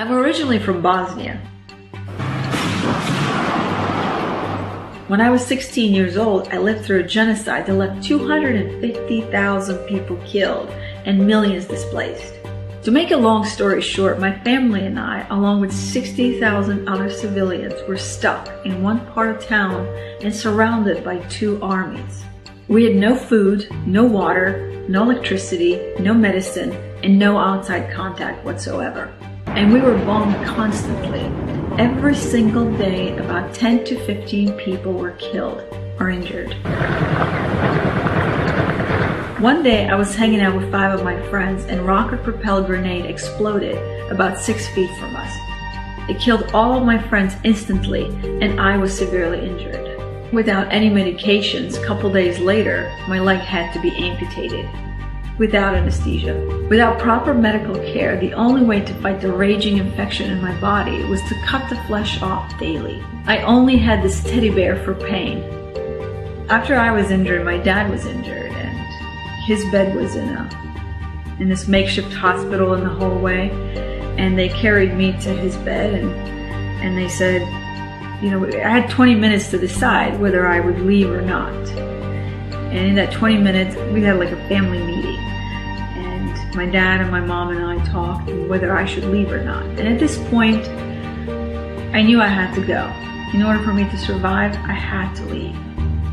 I'm originally from Bosnia. When I was 16 years old, I lived through a genocide that left 250,000 people killed and millions displaced. To make a long story short, my family and I, along with 60,000 other civilians, were stuck in one part of town and surrounded by two armies. We had no food, no water, no electricity, no medicine, and no outside contact whatsoever. And we were bombed constantly. Every single day, about 10 to 15 people were killed or injured. One day, I was hanging out with 5 of my friends and a rocket-propelled grenade exploded about 6 feet from us. It killed all of my friends instantly, and I was severely injured. Without any medications, a couple days later, my leg had to be amputated. Without anesthesia. Without proper medical care, the only way to fight the raging infection in my body was to cut the flesh off daily. I only had this teddy bear for pain. After I was injured, my dad was injured, and his bed was in this makeshift hospital in the hallway, and they carried me to his bed, and they said, you know, I had 20 minutes to decide whether I would leave or not. And in that 20 minutes, we had like a family meeting. And my dad and my mom and I talked whether I should leave or not. And at this point, I knew I had to go. In order for me to survive, I had to leave.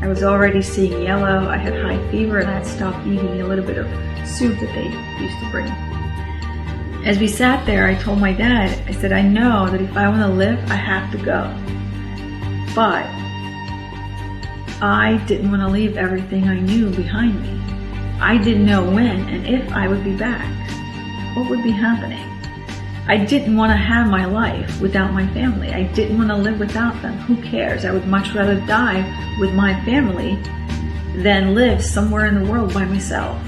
I was already seeing yellow, I had high fever, and I had stopped eating a little bit of soup that they used to bring. As we sat there, I told my dad, I said, I know that if I want to live, I have to go. But I didn't want to leave everything I knew behind me. I didn't know when and if I would be back. What would be happening? I didn't want to have my life without my family. I didn't want to live without them. Who cares? I would much rather die with my family than live somewhere in the world by myself.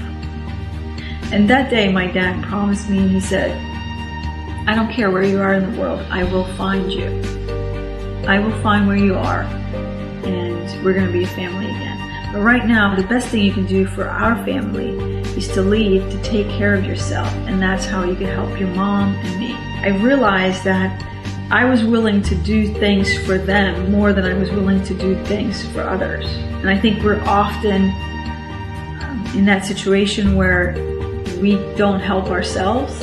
And that day my dad promised me, he said, I don't care where you are in the world, I will find you. I will find where you are, and we're going to be a family again. But right now, the best thing you can do for our family is to leave to take care of yourself, and that's how you can help your mom and me. I realized that I was willing to do things for them more than I was willing to do things for others. And I think we're often in that situation where we don't help ourselves,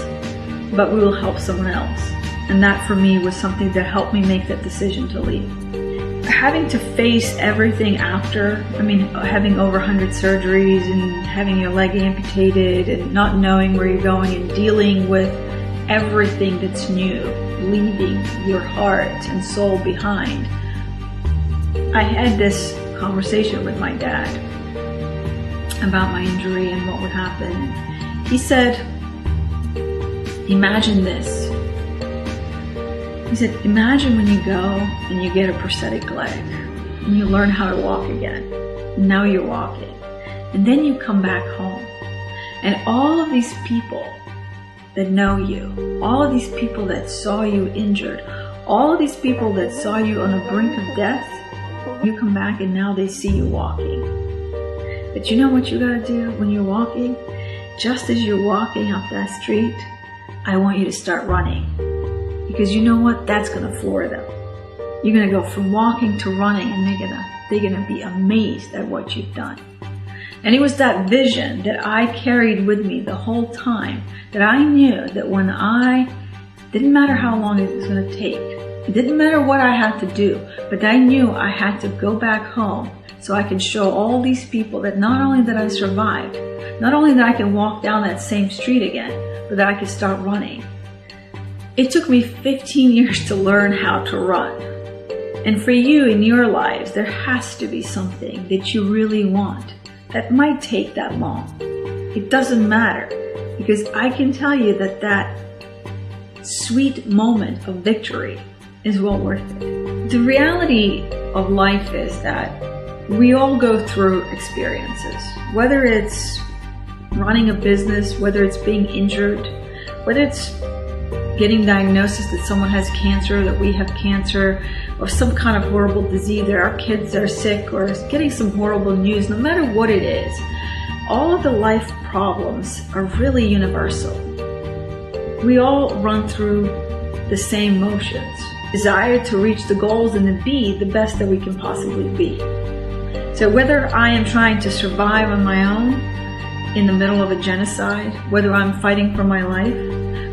but we will help someone else. And that for me was something that helped me make that decision to leave. Having to face everything after, having over 100 surgeries and having your leg amputated and not knowing where you're going and dealing with everything that's new, leaving your heart and soul behind. I had this conversation with my dad about my injury and what would happen. He said, imagine this. He said, imagine when you go and you get a prosthetic leg and you learn how to walk again. Now you're walking. And then you come back home. And all of these people that know you, all of these people that saw you injured, all of these people that saw you on the brink of death, you come back and now they see you walking. But you know what you gotta do when you're walking? Just as you're walking up that street, I want you to start running. Because you know what? That's going to floor them. You're going to go from walking to running, and they're gonna be amazed at what you've done. And it was that vision that I carried with me the whole time, that I knew that when didn't matter how long it was going to take, it didn't matter what I had to do, but I knew I had to go back home so I could show all these people that not only that I survived, not only that I can walk down that same street again, but that I could start running. It took me 15 years to learn how to run. And for you in your lives, there has to be something that you really want that might take that long. It doesn't matter, because I can tell you that sweet moment of victory is well worth it. The reality of life is that we all go through experiences, whether it's running a business, whether it's being injured, whether it's getting diagnosis that someone has cancer, that we have cancer, or some kind of horrible disease, that our kids are sick, or getting some horrible news. No matter what it is, all of the life problems are really universal. We all run through the same motions. Desire to reach the goals and to be the best that we can possibly be. So whether I am trying to survive on my own in the middle of a genocide, whether I'm fighting for my life,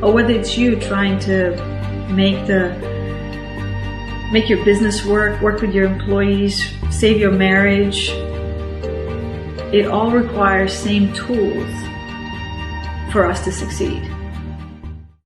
or whether it's you trying to make your business work with your employees, save your marriage, it all requires same tools for us to succeed.